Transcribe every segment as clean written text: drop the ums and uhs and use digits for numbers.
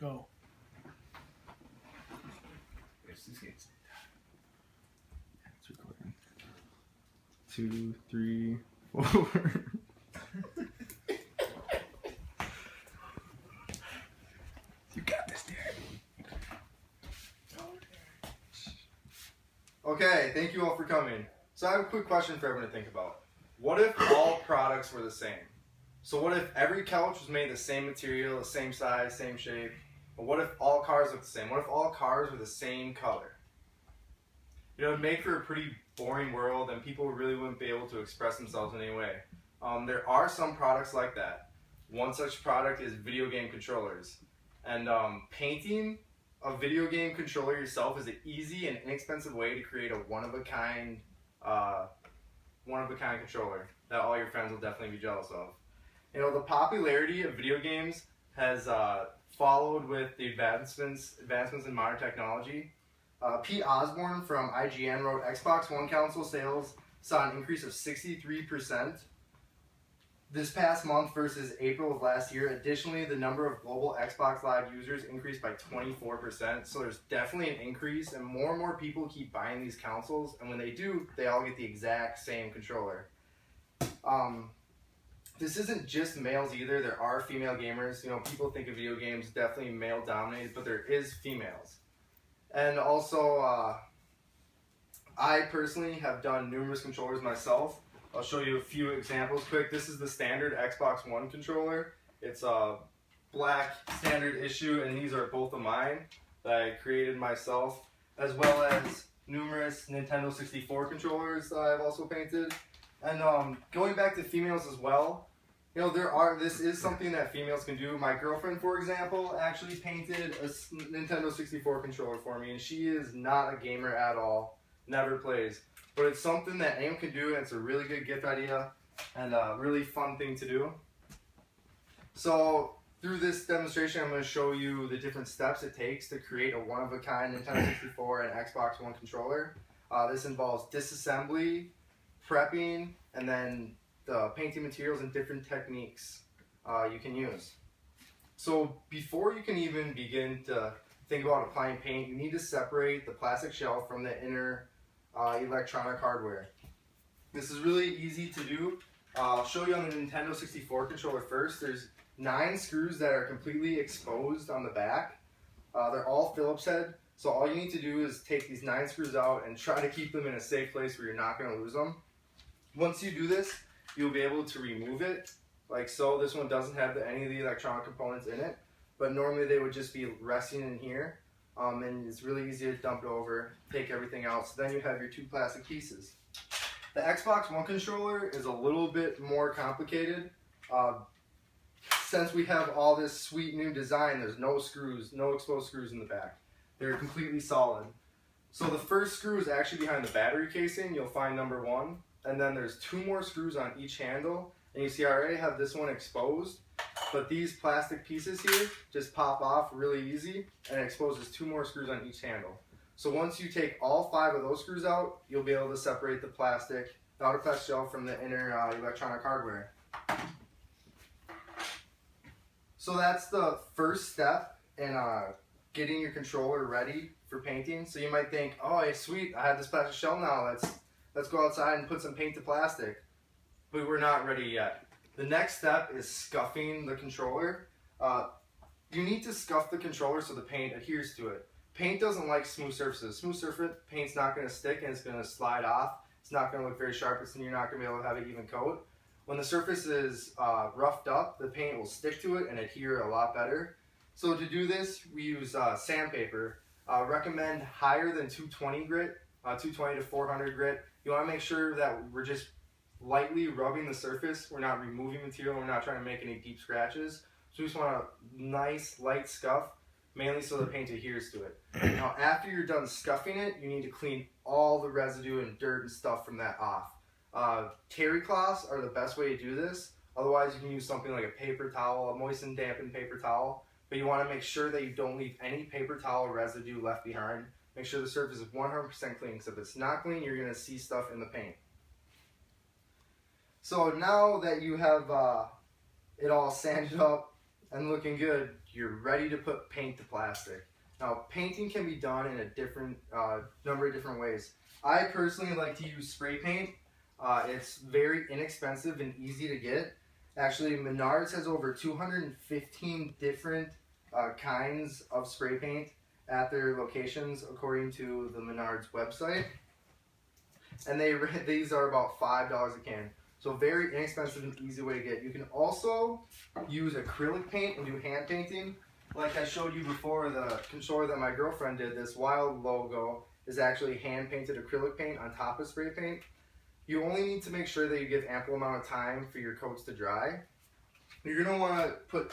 Go. It's recording. 2, 3, 4. You got this, Derek. Okay, thank you all for coming. So I have a quick question for everyone to think about. What if all products were the same? So what if every couch was made the same material, the same size, same shape? But what if all cars looked the same? What if all cars were the same color? You know, it'd make for a pretty boring world and people really wouldn't be able to express themselves in any way. There are some products like that. One such product is video game controllers. And painting a video game controller yourself is an easy and inexpensive way to create a one-of-a-kind controller that all your friends will definitely be jealous of. You know, the popularity of video games has followed with the advancements in modern technology. Pete Osborne from IGN wrote, Xbox One console sales saw an increase of 63% this past month versus April of last year. Additionally, the number of global Xbox Live users increased by 24%. So there's definitely an increase, and more people keep buying these consoles. And when they do, they all get the exact same controller. This isn't just males either. There are female gamers. You know, people think of video games definitely male dominated, but there is females. And also, I personally have done numerous controllers myself. I'll show you a few examples quick. This is the standard Xbox One controller. It's a black standard issue, and these are both of mine that I created myself, as well as numerous Nintendo 64 controllers that I've also painted. And going back to females as well, you know, this is something that females can do. My girlfriend, for example, actually painted a Nintendo 64 controller for me, and she is not a gamer at all, never plays. But it's something that anyone can do, and it's a really good gift idea, and a really fun thing to do. So, through this demonstration, I'm going to show you the different steps it takes to create a one-of-a-kind Nintendo 64 and Xbox One controller. This involves disassembly, prepping, and then the painting materials and different techniques you can use. So before you can even begin to think about applying paint, you need to separate the plastic shell from the inner electronic hardware. This is really easy to do. I'll show you on the Nintendo 64 controller first. There's 9 screws that are completely exposed on the back. They're all Phillips head, so all you need to do is take these 9 screws out and try to keep them in a safe place where you're not going to lose them. Once you do this, you'll be able to remove it, like so. This one doesn't have any of the electronic components in it, but normally they would just be resting in here, and it's really easy to dump it over, take everything out, so then you have your 2 plastic pieces. The Xbox One controller is a little bit more complicated. Since we have all this sweet new design, there's no screws, no exposed screws in the back. They're completely solid. So the first screw is actually behind the battery casing. You'll find number 1. And then there's 2 more screws on each handle. And you see I already have this one exposed, but these plastic pieces here just pop off really easy, and it exposes 2 more screws on each handle. So once you take all 5 of those screws out, you'll be able to separate the outer plastic shell from the inner electronic hardware. So that's the first step in getting your controller ready for painting. So you might think, oh, hey, sweet, I have this plastic shell now. Let's go outside and put some paint to plastic. But we're not ready yet. The next step is scuffing the controller. You need to scuff the controller so the paint adheres to it. Paint doesn't like smooth surfaces. Smooth surface paint's not going to stick and it's going to slide off. It's not going to look very sharp, and you're not going to be able to have an even coat. When the surface is roughed up, the paint will stick to it and adhere a lot better. So to do this, we use sandpaper. Recommend higher than 220 grit, 220 to 400 grit. You want to make sure that we're just lightly rubbing the surface. We're not removing material. We're not trying to make any deep scratches. So we just want a nice light scuff, mainly so the paint adheres to it. Now after you're done scuffing it, you need to clean all the residue and dirt and stuff from that off. Terry cloths are the best way to do this. Otherwise you can use something like a paper towel, a moist and dampened paper towel. But you want to make sure that you don't leave any paper towel residue left behind. Make sure the surface is 100% clean, because if it's not clean, you're going to see stuff in the paint. So now that you have it all sanded up and looking good, you're ready to put paint to plastic. Now, painting can be done in a different number of different ways. I personally like to use spray paint. It's very inexpensive and easy to get. Actually, Menards has over 215 different kinds of spray paint at their locations, according to the Menards website. And these are about $5 a can. So very inexpensive and easy way to get. You can also use acrylic paint and do hand painting. Like I showed you before, the controller that my girlfriend did, this Wild logo, is actually hand painted acrylic paint on top of spray paint. You only need to make sure that you give ample amount of time for your coats to dry. You're going to want to put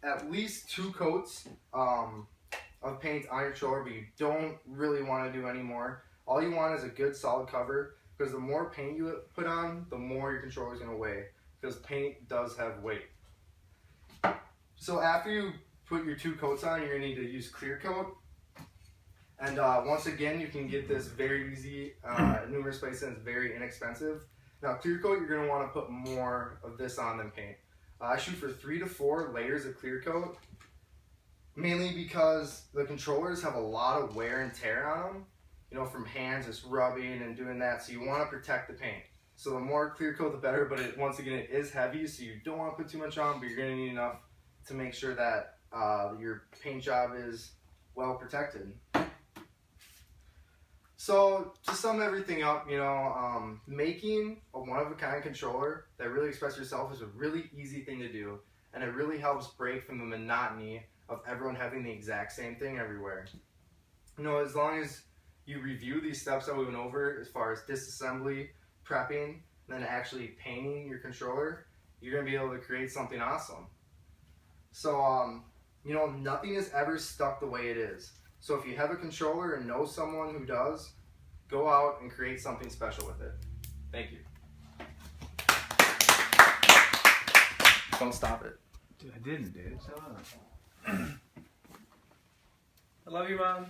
at least 2 coats of paint on your controller, but you don't really want to do any more. All you want is a good solid cover, because the more paint you put on, the more your controller is going to weigh, because paint does have weight. So after you put your 2 coats on, you're going to need to use clear coat. And once again, you can get this very easy numerous places, and it's very inexpensive. Now, clear coat, you're going to want to put more of this on than paint. I shoot for 3 to 4 layers of clear coat, mainly because the controllers have a lot of wear and tear on them, you know, from hands just rubbing and doing that, so you want to protect the paint. So the more clear coat, the better, but once again, it is heavy, so you don't want to put too much on, but you're going to need enough to make sure that your paint job is well protected. So to sum everything up, you know, making a one-of-a-kind controller that really expresses yourself is a really easy thing to do, and it really helps break from the monotony of everyone having the exact same thing everywhere. You know, as long as you review these steps that we went over as far as disassembly, prepping, and then actually painting your controller, you're going to be able to create something awesome. So, you know, nothing is ever stuck the way it is. So if you have a controller and know someone who does, go out and create something special with it. Thank you. Don't stop it. Dude, I didn't, dude. Shut up. I love you, Mom.